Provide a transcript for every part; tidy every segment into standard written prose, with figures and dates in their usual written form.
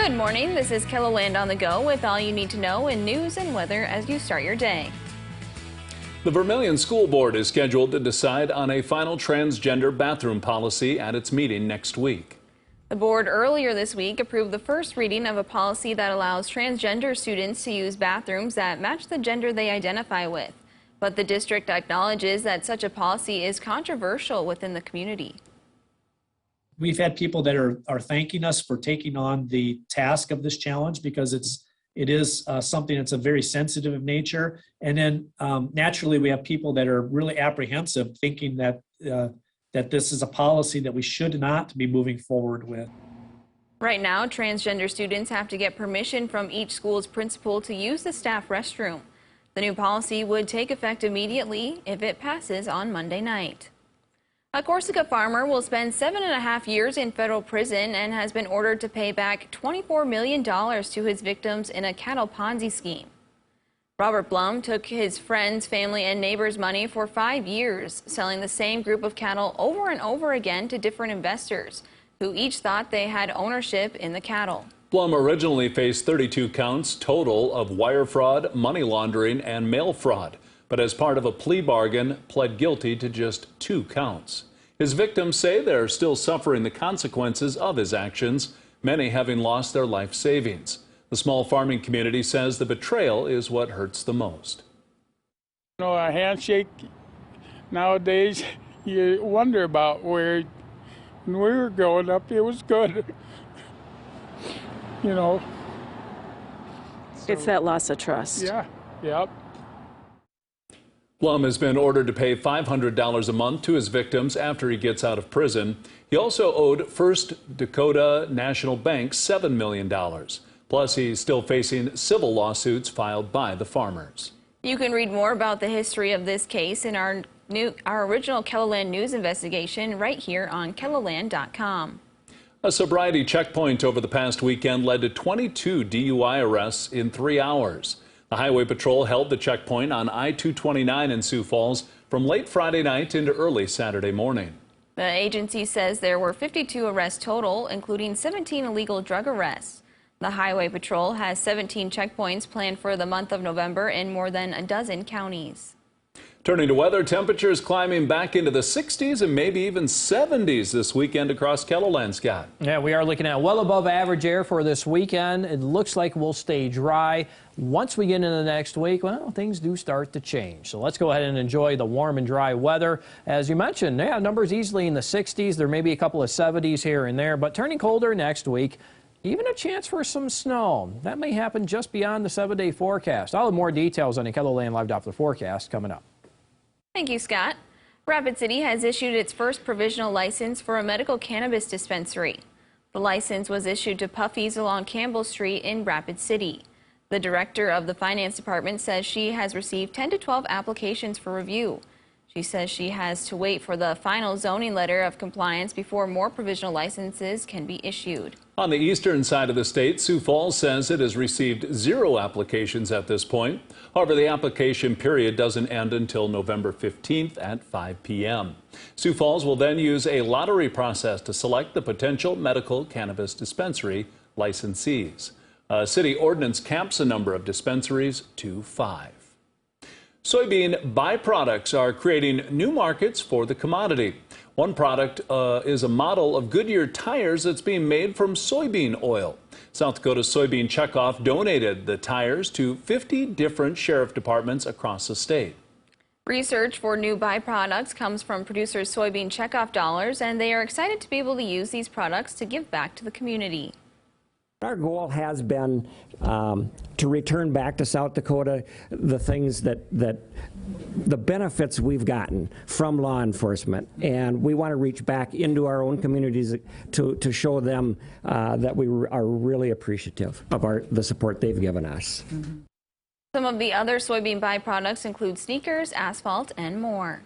Good morning. This is KELOLAND on the go with all you need to know in news and weather as you start your day. The Vermillion School Board is scheduled to decide on a final transgender bathroom policy at its meeting next week. The board earlier this week approved the first reading of a policy that allows transgender students to use bathrooms that match the gender they identify with. But the district acknowledges that such a policy is controversial within the community. We've had people that are thanking us for taking on the task of this challenge because it is something that's a very sensitive in nature. And then naturally we have people that are really apprehensive, thinking that that this is a policy that we should not be moving forward with. Right now, transgender students have to get permission from each school's principal to use the staff restroom. The new policy would take effect immediately if it passes on Monday night. A Corsica farmer will spend 7.5 years in federal prison and has been ordered to pay back $24 million to his victims in a cattle Ponzi scheme. Robert Blum took his friends, family, and neighbors' money for 5 years, selling the same group of cattle over and over again to different investors, who each thought they had ownership in the cattle. Blum originally faced 32 counts total of wire fraud, money laundering, and mail fraud, but as part of a plea bargain, pled guilty to just 2 counts. His victims say they're still suffering the consequences of his actions, many having lost their life savings. The small farming community says the betrayal is what hurts the most. You know, a handshake nowadays, you wonder about where, when we were growing up, it was good. You know. It's that loss of trust. Yeah, yep. Blum has been ordered to pay $500 a month to his victims after he gets out of prison. He also owed First Dakota National Bank $7 million. Plus, he's still facing civil lawsuits filed by the farmers. You can read more about the history of this case in our original KELOLAND news investigation right here on KELOLAND.com. A sobriety checkpoint over the past weekend led to 22 DUI arrests in 3 hours. The Highway Patrol held the checkpoint on I-229 in Sioux Falls from late Friday night into early Saturday morning. The agency says there were 52 arrests total, including 17 illegal drug arrests. The Highway Patrol has 17 checkpoints planned for the month of November in more than a dozen counties. Turning to weather, temperatures climbing back into the 60s and maybe even 70s this weekend across KELOLAND, Scott. Yeah, we are looking at well above average air for this weekend. It looks like we'll stay dry. Once we get into the next week, well, things do start to change. So let's go ahead and enjoy the warm and dry weather. As you mentioned, yeah, numbers easily in the 60s. There may be a couple of 70s here and there, but turning colder next week. Even a chance for some snow. That may happen just beyond the 7-day forecast. I'll have more details on the KELOLAND Live Doppler forecast coming up. Thank you, Scott. Rapid City has issued its first provisional license for a medical cannabis dispensary. The license was issued to Puffy's along Campbell Street in Rapid City. The director of the finance department says she has received 10 to 12 applications for review. She says she has to wait for the final zoning letter of compliance before more provisional licenses can be issued. On the eastern side of the state, Sioux Falls says it has received 0 applications at this point. However, the application period doesn't end until November 15th at 5 p.m. Sioux Falls will then use a lottery process to select the potential medical cannabis dispensary licensees. A city ordinance caps the number of dispensaries to 5. Soybean byproducts are creating new markets for the commodity. One product is a model of Goodyear tires that's being made from soybean oil. South Dakota's Soybean Checkoff donated the tires to 50 different sheriff departments across the state. Research for new byproducts comes from producers Soybean Checkoff dollars, and they are excited to be able to use these products to give back to the community. Our goal has been to return back to South Dakota the things that the benefits we've gotten from law enforcement, and we want to reach back into our own communities to show them that we are really appreciative of the support they've given us. Some of the other soybean byproducts include sneakers, asphalt, and more.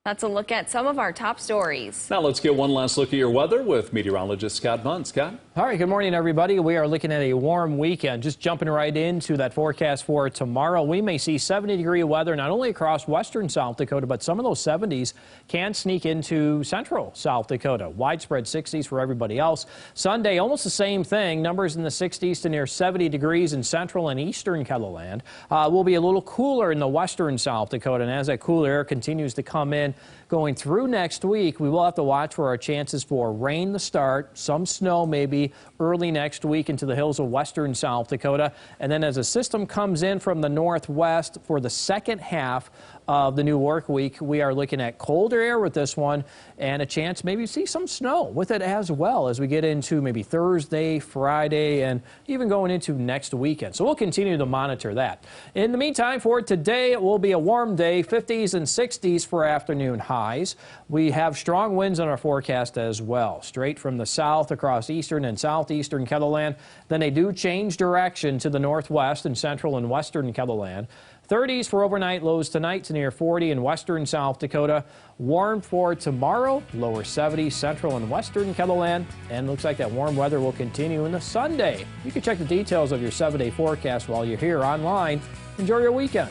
That's a look at some of our top stories. Now let's get one last look at your weather with meteorologist Scott Munn. Scott? All right, good morning, everybody. We are looking at a warm weekend. Just jumping right into that forecast for tomorrow. We may see 70-degree weather not only across western South Dakota, but some of those 70s can sneak into central South Dakota. Widespread 60s for everybody else. Sunday, almost the same thing. Numbers in the 60s to near 70 degrees in central and eastern KELOLAND. Will be a little cooler in the western South Dakota, and as that cool air continues to come in, going through next week, we will have to watch for our chances for rain to start, some snow maybe early next week into the hills of western South Dakota. And then as a system comes in from the northwest for the second half of the new work week, we are looking at colder air with this one and a chance maybe to see some snow with it as well as we get into maybe Thursday, Friday, and even going into next weekend. So we'll continue to monitor that. In the meantime, for today, it will be a warm day, 50s and 60s for afternoon highs. We have strong winds in our forecast as well, straight from the south across eastern and southeastern KELOLAND. Then they do change direction to the northwest and central and western KELOLAND. 30s for overnight, lows tonight to near 40 in western South Dakota. Warm for tomorrow, lower 70s central and western KELOLAND. And looks like that warm weather will continue into Sunday. You can check the details of your 7-day forecast while you're here online. Enjoy your weekend.